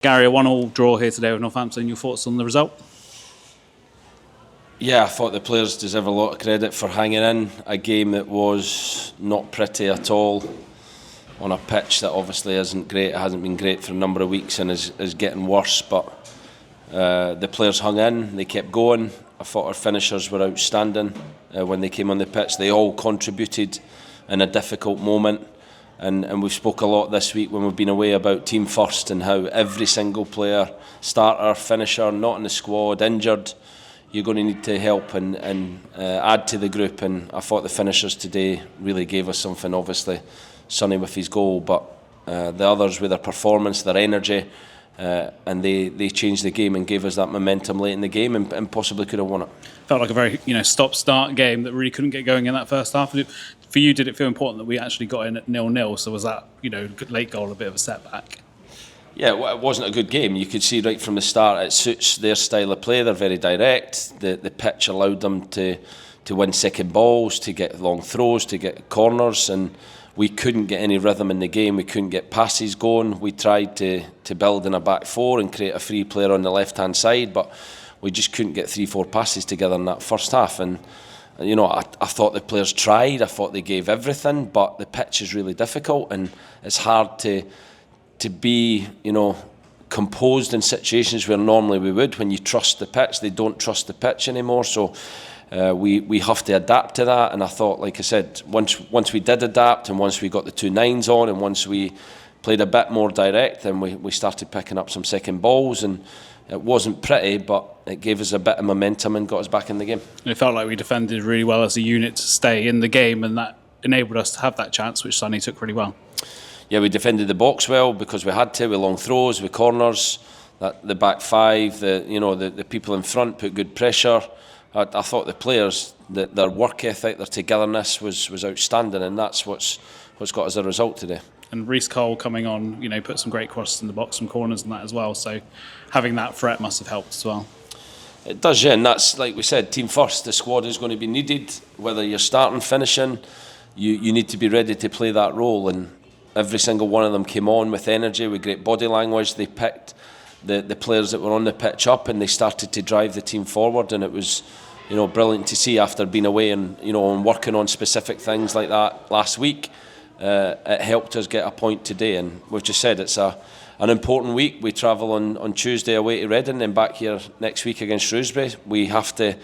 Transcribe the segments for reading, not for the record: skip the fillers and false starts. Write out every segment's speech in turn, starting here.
Gary, a 1-1 draw here today with Northampton. Your thoughts on the result? Yeah, I thought the players deserve a lot of credit for hanging in a game that was not pretty at all, on a pitch that obviously isn't great. It hasn't been great for a number of weeks and is getting worse, but the players hung in, they kept going. I thought our finishers were outstanding when they came on the pitch. They all contributed in a difficult moment, and we've spoke a lot this week when we've been away about team first and how every single player, starter, finisher, not in the squad, injured, you're going to need to help and add to the group. And I thought the finishers today really gave us something. Obviously Sonny with his goal, but the others with their performance, their energy, and they changed the game and gave us that momentum late in the game and possibly could have won it. Felt like a very stop-start game that really couldn't get going in that first half. For you, did it feel important that we actually got in at 0-0? So was that good late goal a bit of a setback? Yeah, it wasn't a good game. You could see right from the start it suits their style of play. They're very direct. The pitch allowed them to win second balls, to get long throws, to get corners, and we couldn't get any rhythm in the game. We couldn't get passes going. We tried to build in a back four and create a free player on the left-hand side, but we just couldn't get 3-4 passes together in that first half. And I thought the players tried. I thought they gave everything, but the pitch is really difficult, and it's hard to be, composed in situations where normally we would. When you trust the pitch, they don't trust the pitch anymore. So we have to adapt to that. And I thought, like I said, once we did adapt, and once we got the 2 9s on, and once we played a bit more direct, then we started picking up some second balls, and it wasn't pretty, but it gave us a bit of momentum and got us back in the game. It felt like we defended really well as a unit to stay in the game, and that enabled us to have that chance, which Sonny took really well. Yeah, we defended the box well because we had to, with long throws, with corners. The back five, the people in front put good pressure. I thought the players, their work ethic, their togetherness was outstanding, and that's what's got us a result today. And Reece Cole coming on, put some great crosses in the box, some corners and that as well. So having that threat must have helped as well. It does, yeah, and that's, like we said, team first. The squad is going to be needed. Whether you're starting, finishing, you need to be ready to play that role. And every single one of them came on with energy, with great body language. They picked the players that were on the pitch up, and they started to drive the team forward. And it was, brilliant to see after being away and and working on specific things like that last week. It helped us get a point today, and we've just said it's an important week. We travel on Tuesday away to Reading, and back here next week against Shrewsbury. We have to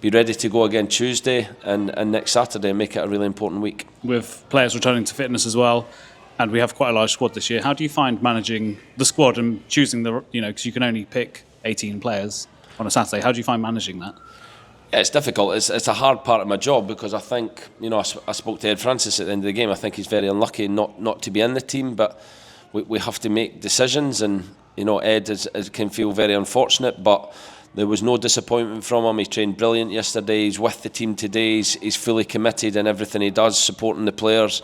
be ready to go again Tuesday and next Saturday and make it a really important week. With players returning to fitness as well, and we have quite a large squad this year. How do you find managing the squad and choosing because you can only pick 18 players on a Saturday? How do you find managing that? Yeah, it's difficult. It's a hard part of my job because I think, I spoke to Ed Francis at the end of the game. I think he's very unlucky not to be in the team, but we have to make decisions, and Ed can feel very unfortunate, but there was no disappointment from him. He trained brilliant yesterday. He's with the team today. He's fully committed in everything he does, supporting the players.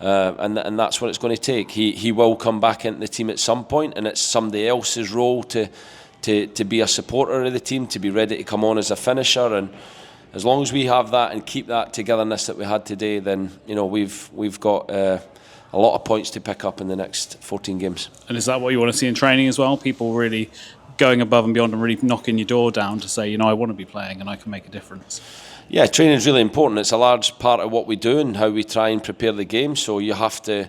And that's what it's going to take. He will come back into the team at some point, and it's somebody else's role to be a supporter of the team, to be ready to come on as a finisher. And as long as we have that and keep that togetherness that we had today, then we've got a lot of points to pick up in the next 14 games. And is that what you want to see in training as well? People really going above and beyond and really knocking your door down to say, I want to be playing and I can make a difference? Yeah, training is really important. It's a large part of what we do and how we try and prepare the game. So you have to,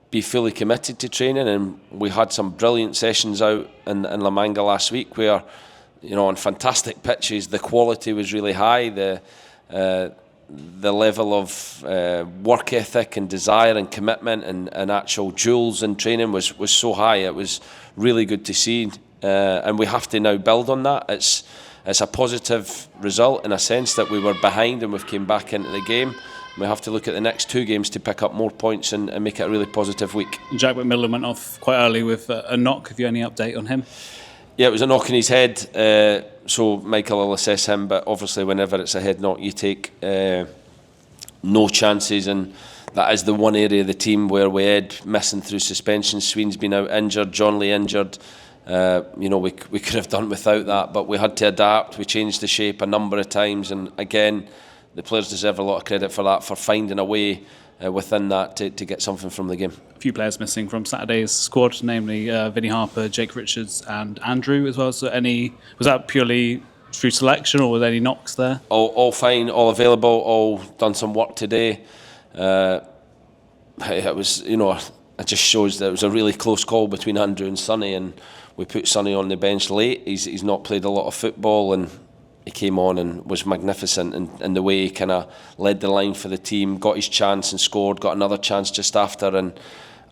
be fully committed to training. And we had some brilliant sessions out in La Manga last week where, on fantastic pitches, the quality was really high. The level of work ethic and desire and commitment and actual joules in training was so high. It was really good to see. And we have to now build on that. It's a positive result in a sense that we were behind and we've came back into the game. We have to look at the next 2 games to pick up more points and make it a really positive week. Jack McMillan went off quite early with a knock. Have you any update on him? Yeah, it was a knock in his head, so Michael will assess him, but obviously whenever it's a head knock you take no chances, and that is the one area of the team where we had missing through suspension. Sween's been out injured, John Lee injured. We could have done without that, but we had to adapt. We changed the shape a number of times, and again, the players deserve a lot of credit for that, for finding a way within that to get something from the game. A few players missing from Saturday's squad, namely Vinnie Harper, Jake Richards and Andrew as well. So was that purely through selection or were there any knocks there? All fine, all available, all done some work today. It was, it just shows that it was a really close call between Andrew and Sonny, and we put Sonny on the bench late. He's not played a lot of football, and he came on and was magnificent in the way he kind of led the line for the team, got his chance and scored, got another chance just after, and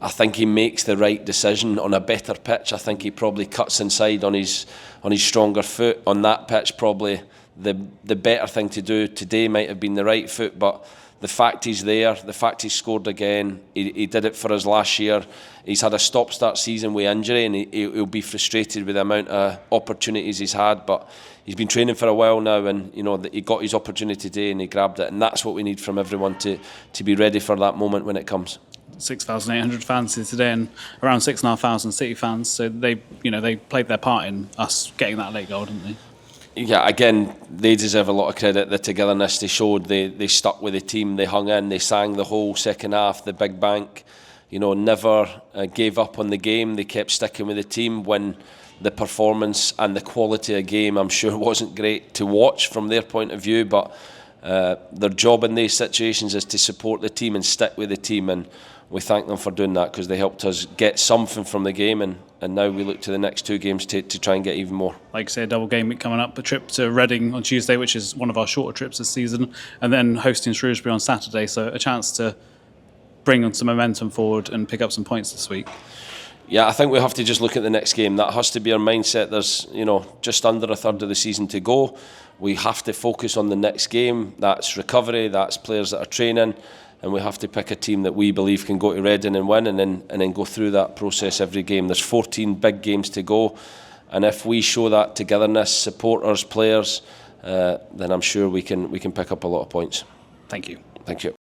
I think he makes the right decision on a better pitch. I think he probably cuts inside on his stronger foot. On that pitch, probably the better thing to do today might have been the right foot, but the fact he's there, the fact he scored again, he did it for us last year. He's had a stop-start season with injury, and he'll be frustrated with the amount of opportunities he's had, but he's been training for a while now, and he got his opportunity today and he grabbed it, and that's what we need from everyone to be ready for that moment when it comes. 6,800 fans here today and around 6,500 City fans, so they played their part in us getting that late goal, didn't they? Yeah, again, they deserve a lot of credit. The togetherness they showed, they stuck with the team, they hung in, they sang the whole second half, the big bank, never gave up on the game. They kept sticking with the team when the performance and the quality of game, I'm sure, wasn't great to watch from their point of view, but their job in these situations is to support the team and stick with the team, and we thank them for doing that because they helped us get something from the game, and now we look to the next two games to try and get even more. Like I say, a double game week coming up, a trip to Reading on Tuesday, which is one of our shorter trips this season, and then hosting Shrewsbury on Saturday, so a chance to bring on some momentum forward and pick up some points this week. Yeah, I think we have to just look at the next game. That has to be our mindset. There's, just under a third of the season to go. We have to focus on the next game. That's recovery, that's players that are training, and we have to pick a team that we believe can go to Reading and win, and then go through that process every game. There's 14 big games to go, and if we show that togetherness, supporters, players, then I'm sure we can pick up a lot of points. Thank you. Thank you.